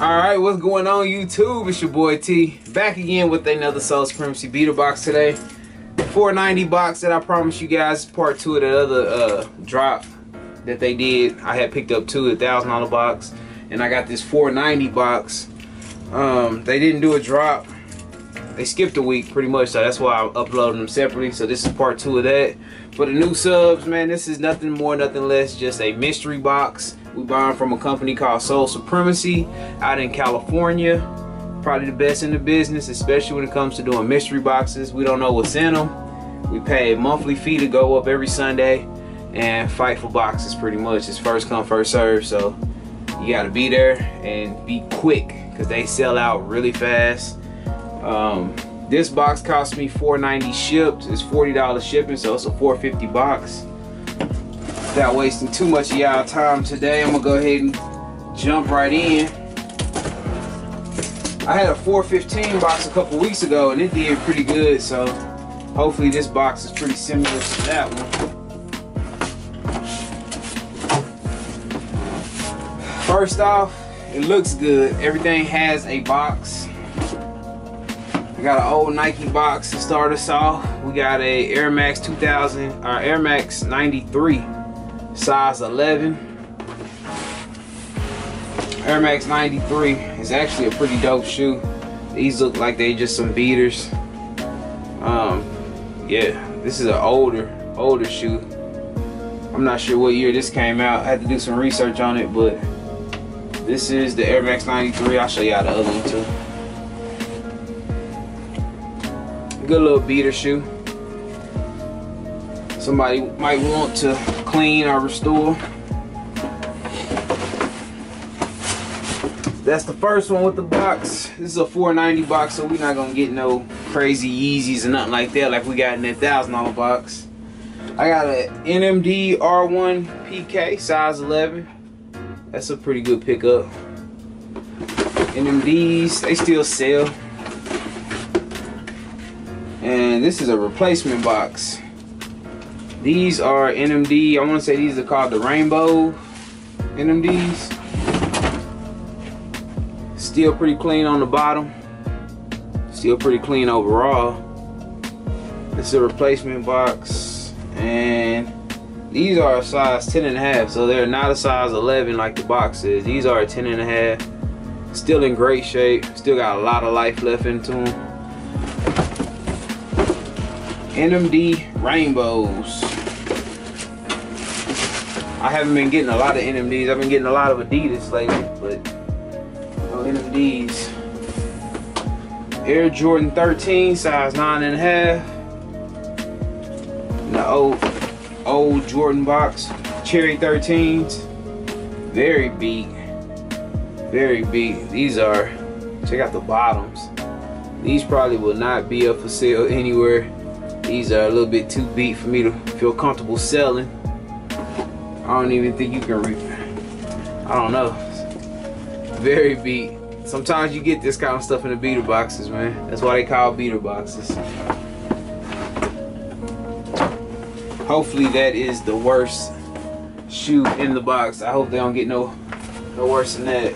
Alright, what's going on YouTube? It's your boy T. Back again with another Soul Supremacy beater box today. $4.90 box that I promised you guys, part 2 of that other drop that they did. I had picked up two, $1,000 box, and I got this $4.90 box. They didn't do a drop. They skipped a week pretty much, so that's why I uploaded them separately. So this is part 2 of that. For the new subs, man, this is nothing more, nothing less, just a mystery box. We buy them from a company called Soul Supremacy out in California. Probably the best in the business, especially when it comes to doing mystery boxes. We don't know what's in them. We pay a monthly fee to go up every Sunday and fight for boxes pretty much. It's first come, first serve, so you gotta be there and be quick because they sell out really fast. This box cost me $4.90 shipped. It's $40 shipping, so it's a $4.50 box. Without wasting too much of y'all time today, I'm gonna go ahead and jump right in. I had a $4.15 box a couple weeks ago and it did pretty good, so hopefully this box is pretty similar to that one. First off, it looks good. Everything has a box. I got an old Nike box to start us off. We got a Air Max 2000 or Air Max 93. Size 11. Air Max 93 is actually a pretty dope shoe. These look like they just some beaters. Yeah, this is an older shoe. I'm not sure what year this came out. I had to do some research on it, but this is the Air Max 93. I'll show y'all the other one too. Good little beater shoe. Somebody might want to clean or restore. That's the first one with the box. This is a $4.90 box, so we're not gonna get no crazy Yeezys or nothing like that like we got in that $1,000 box. I got a NMD R1 PK size 11. That's a pretty good pickup. NMDs, they still sell. And this is a replacement box. These are NMD, I want to say these are called the Rainbow NMDs. Still pretty clean on the bottom. Still pretty clean overall. This is a replacement box. And these are a size 10.5, so they're not a size 11 like the box is. These are a 10.5. Still in great shape. Still got a lot of life left into them. NMD Rainbows. I haven't been getting a lot of NMDs. I've been getting a lot of Adidas lately, but no NMDs. Air Jordan 13, size 9.5. The old Jordan box. Cherry 13s. Very big. Very big. These are, check out the bottoms. These probably will not be up for sale anywhere. These are a little bit too big for me to feel comfortable selling. I don't even think you can I don't know. Very big. Sometimes you get this kind of stuff in the beater boxes, man. That's why they call beater boxes. Hopefully that is the worst shoe in the box. I hope they don't get no worse than that.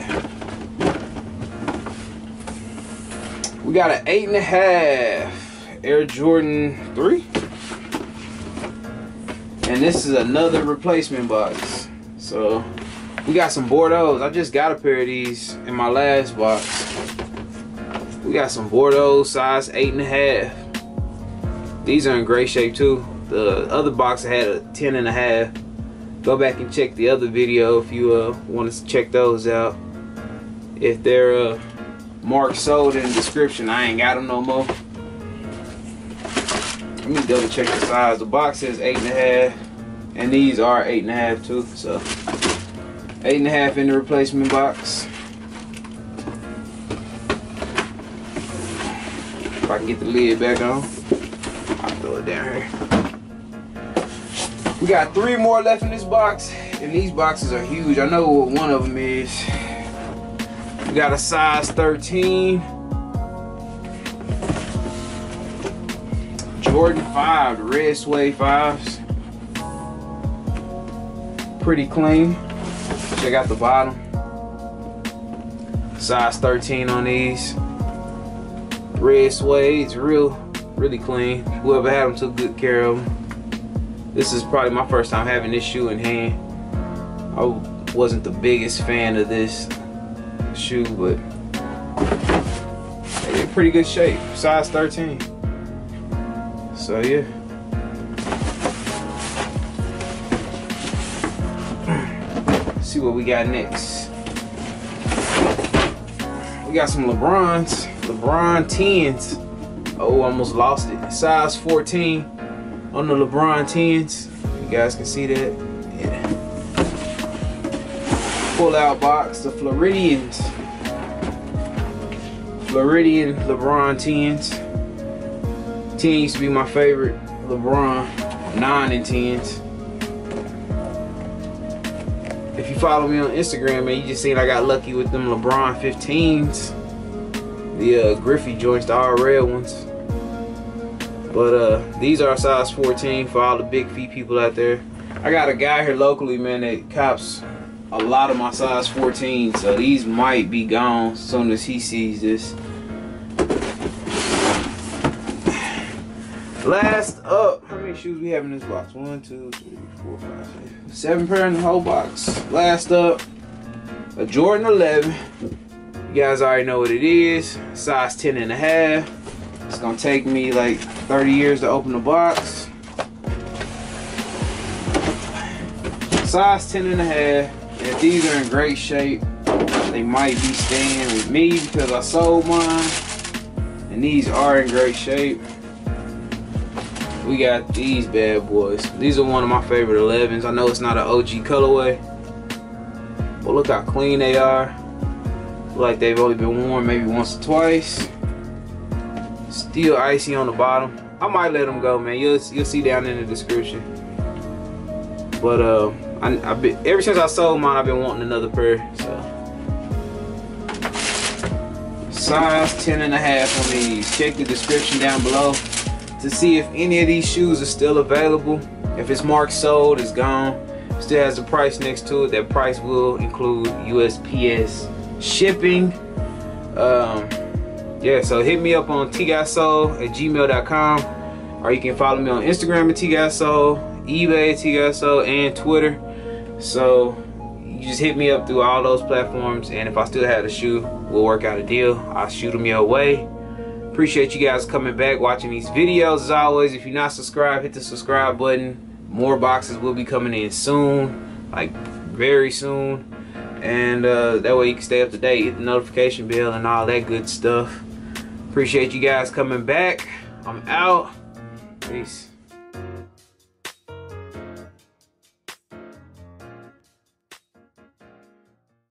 We got an 8.5 Air Jordan 3. And this is another replacement box. So we got some Bordeaux. I just got a pair of these in my last box. We got some Bordeaux size 8.5. These are in great shape too. The other box I had a 10.5. Go back and check the other video if you want to check those out. If they're marked sold in the description, I ain't got them no more. Let me double check the size. The box says 8.5, and these are 8.5 too. So 8.5 in the replacement box. If I can get the lid back on, I'll throw it down here. We got 3 more left in this box, and these boxes are huge. I know what one of them is. We got a size 13. Jordan 5, the red suede 5s. Pretty clean. Check out the bottom. Size 13 on these. Red suede's really clean. Whoever had them took good care of them. This is probably my first time having this shoe in hand. I wasn't the biggest fan of this shoe, but they're in pretty good shape. Size 13. So yeah. Let's see what we got next. We got some LeBron 10s. Oh, almost lost it. Size 14 on the LeBron 10s. You guys can see that. Yeah. Pull out box, the Floridians. Floridian LeBron 10s. 10 used to be my favorite LeBron. 9 and 10s. If you follow me on Instagram, man, you just seen I got lucky with them LeBron 15s. The Griffey joints, the all red ones. But these are size 14 for all the big feet people out there. I got a guy here locally, man, that cops a lot of my size 14, so these might be gone as soon as he sees this. Last up, how many shoes we have in this box? 1, 2, 3, 4, 5, 6, 7 pair in the whole box. Last up, a Jordan 11. You guys already know what it is. Size 10 and a half. It's gonna take me like 30 years to open the box. Size 10 and a half. And if these are in great shape, they might be staying with me because I sold mine. And these are in great shape. We got these bad boys. These are one of my favorite 11s. I know it's not an OG colorway, but look how clean they are. Look like they've only been worn maybe once or twice. Still icy on the bottom. I might let them go, man. You'll see down in the description. But ever since I sold mine, I've been wanting another pair. So size 10 and a half on these. Check the description down below to see if any of these shoes are still available. If it's marked sold, it's gone. Still has the price next to it. That price will include USPS shipping. Yeah, so hit me up on TGOTSOLE@gmail.com, or you can follow me on Instagram at TGOTSOLE, eBay at TGOTSOLE, and Twitter. So you just hit me up through all those platforms, and if I still have the shoe, we'll work out a deal. I'll shoot them your way. Appreciate you guys coming back, watching these videos. As always, if you're not subscribed, hit the subscribe button. More boxes will be coming in soon, like very soon. And that way you can stay up to date, hit the notification bell and all that good stuff. Appreciate you guys coming back. I'm out. Peace.